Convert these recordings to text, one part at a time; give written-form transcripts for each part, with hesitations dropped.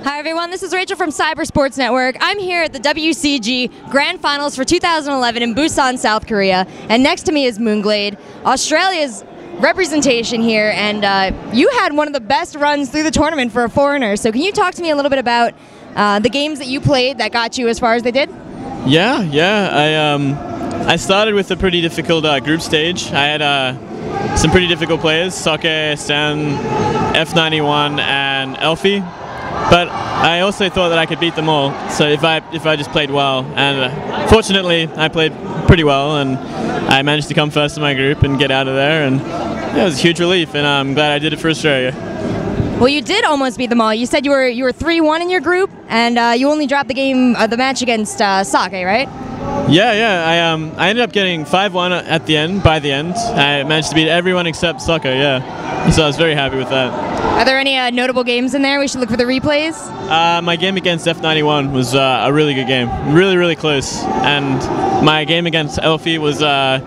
Hi everyone, this is Rachel from Cyber Sports Network. I'm here at the WCG Grand Finals for 2011 in Busan, South Korea, and next to me is mOOnGLaDe, Australia's representation here, and you had one of the best runs through the tournament for a foreigner, so can you talk to me a little bit about the games that you played that got you as far as they did? I started with a pretty difficult group stage. I had some pretty difficult players, Soke, Stan, F91 and Elfie. But I also thought that I could beat them all, so if I just played well, and fortunately I played pretty well, and I managed to come first in my group and get out of there, and yeah, it was a huge relief, and I'm glad I did it for Australia. Well, you did almost beat them all. You said you were 3-1 in your group, and you only dropped the match against Soke, right? Yeah. I ended up getting 5-1 at the end. By the end, I managed to beat everyone except Soke. Yeah, so I was very happy with that. Are there any notable games in there? We should look for the replays. My game against F91 was a really good game, really close, and my game against Elfie was a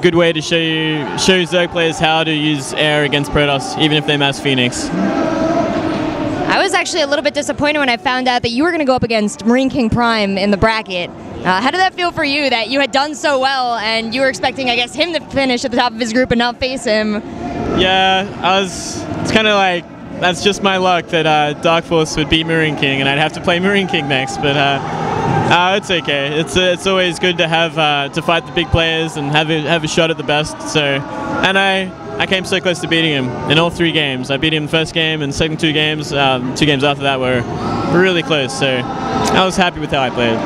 good way to show Zerg players how to use air against Protoss, even if they mass Phoenix. I was actually a little bit disappointed when I found out that you were going to go up against MarineKing Prime in the bracket. How did that feel for you, that you had done so well and you were expecting, I guess, him to finish at the top of his group and not face him? Yeah, it's kind of like, that's just my luck that Dark Force would beat MarineKing and I'd have to play MarineKing next, but it's okay. It's always good to have to fight the big players and have a shot at the best. So, and I came so close to beating him in all 3 games. I beat him the first game and second 2 games. 2 games after that were really close. So I was happy with how I played.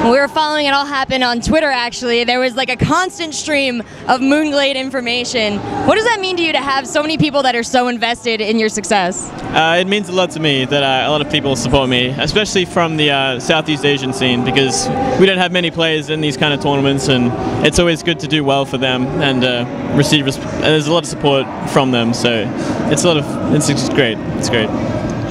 We were following it all happen on Twitter, actually. There was like a constant stream of mOOnGLaDe information. What does that mean to you to have so many people that are so invested in your success? It means a lot to me that a lot of people support me, especially from the Southeast Asian scene, because we don't have many players in these kind of tournaments, and it's always good to do well for them and receive. There's a lot of support from them, so it's great. It's great.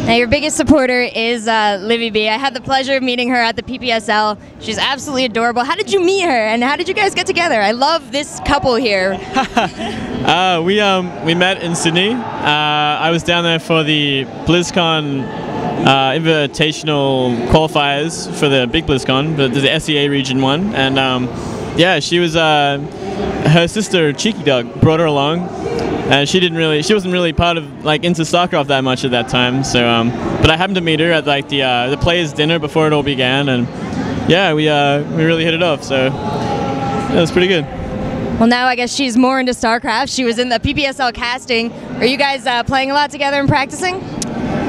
Now, your biggest supporter is Livy B. I had the pleasure of meeting her at the PPSL. She's absolutely adorable. How did you meet her, and how did you guys get together? I love this couple here. We met in Sydney. I was down there for the BlizzCon invitational qualifiers for the big BlizzCon, the SEA region one, and yeah, she was her sister Cheeky Dog brought her along. And she wasn't really part of into StarCraft that much at that time. So, but I happened to meet her at the players' dinner before it all began, and yeah, we really hit it off. So that was pretty good. Well, now I guess she's more into StarCraft. She was in the PPSL casting. Are you guys playing a lot together and practicing?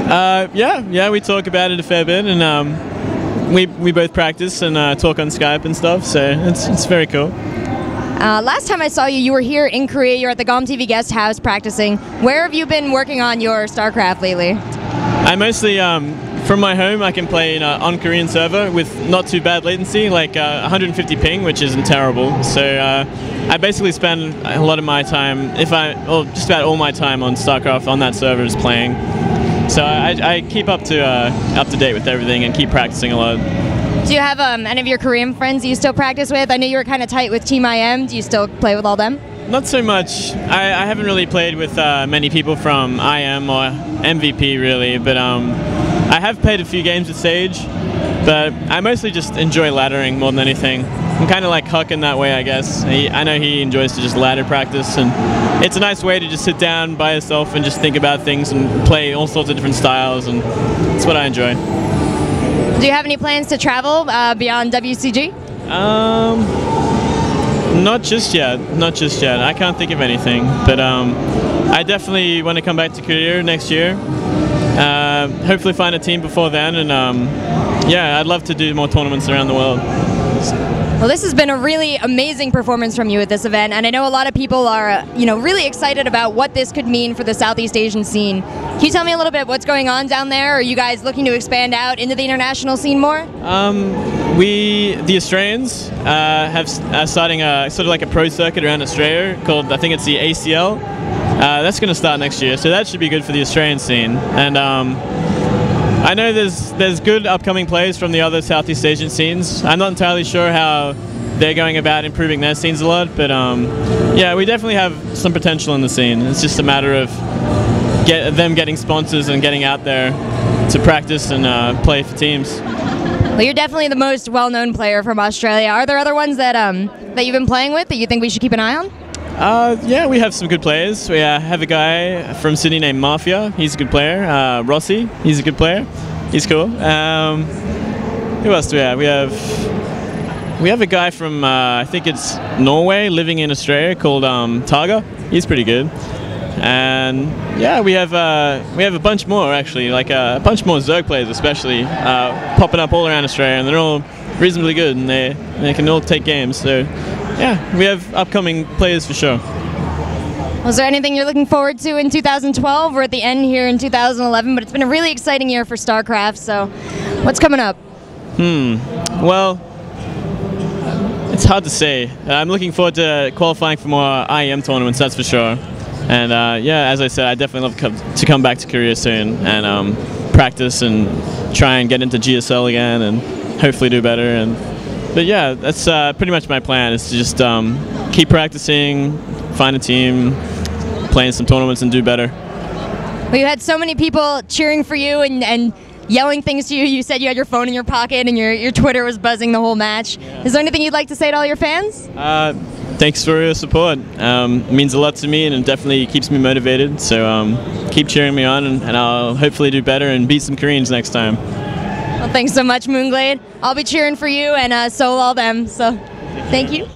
Yeah, we talk about it a fair bit, and we both practice and talk on Skype and stuff. So it's very cool. Last time I saw you, you were here in Korea. You're at the GOM TV guest house practicing. Where have you been working on your StarCraft lately? I mostly, from my home, I can play on Korean server with not too bad latency, like 150 ping, which isn't terrible. So I basically spend a lot of my time, just about all my time on StarCraft on that server is playing. So I keep up to date with everything and keep practicing a lot. Do you have any of your Korean friends you still practice with? I know you were kind of tight with Team IM. Do you still play with all them? Not so much. I haven't really played with many people from IM or MVP really, but I have played a few games with Sage, but I mostly just enjoy laddering more than anything. I'm kind of like Huck in that way, I guess. I know he enjoys to just ladder practice, and it's a nice way to just sit down by yourself and just think about things and play all sorts of different styles, and that's what I enjoy. Do you have any plans to travel beyond WCG? Not just yet. I can't think of anything, but I definitely want to come back to Korea next year. Hopefully find a team before then, and yeah, I'd love to do more tournaments around the world. Well, this has been a really amazing performance from you at this event, and I know a lot of people are, really excited about what this could mean for the Southeast Asian scene. Can you tell me a little bit what's going on down there? Are you guys looking to expand out into the international scene more? The Australians, are starting sort of like a pro circuit around Australia called, I think it's the ACL. That's going to start next year, so that should be good for the Australian scene. And I know there's good upcoming players from the other Southeast Asian scenes. I'm not entirely sure how they're going about improving their scenes a lot, but yeah, we definitely have some potential in the scene. It's just a matter of them getting sponsors and getting out there to practice and play for teams. Well, you're definitely the most well-known player from Australia. Are there other ones that that you've been playing with that you think we should keep an eye on? Yeah, we have some good players. We have a guy from Sydney named Mafia. He's a good player. Rossi, he's a good player. He's cool. Who else do we have? We have a guy from I think it's Norway living in Australia called Targa. He's pretty good. And yeah, we have a bunch more actually, like a bunch more Zerg players especially, popping up all around Australia, and they're all reasonably good, and they can all take games. So yeah, we have upcoming players for sure. Was there anything you're looking forward to in 2012? We're at the end here in 2011, but it's been a really exciting year for StarCraft. So what's coming up? Well, it's hard to say. I'm looking forward to qualifying for more IEM tournaments, that's for sure. And yeah, as I said, I definitely love to come back to Korea soon and practice and try and get into GSL again and hopefully do better. But yeah, that's pretty much my plan, is to just keep practicing, find a team, play in some tournaments and do better. Well, you had so many people cheering for you and yelling things to you. You said you had your phone in your pocket and your Twitter was buzzing the whole match. Yeah. Is there anything you'd like to say to all your fans? Thanks for your support. It means a lot to me, and it definitely keeps me motivated. So keep cheering me on, and I'll hopefully do better and beat some Koreans next time. Well, thanks so much, mOOnGLaDe. I'll be cheering for you, and so will all them. So thank you.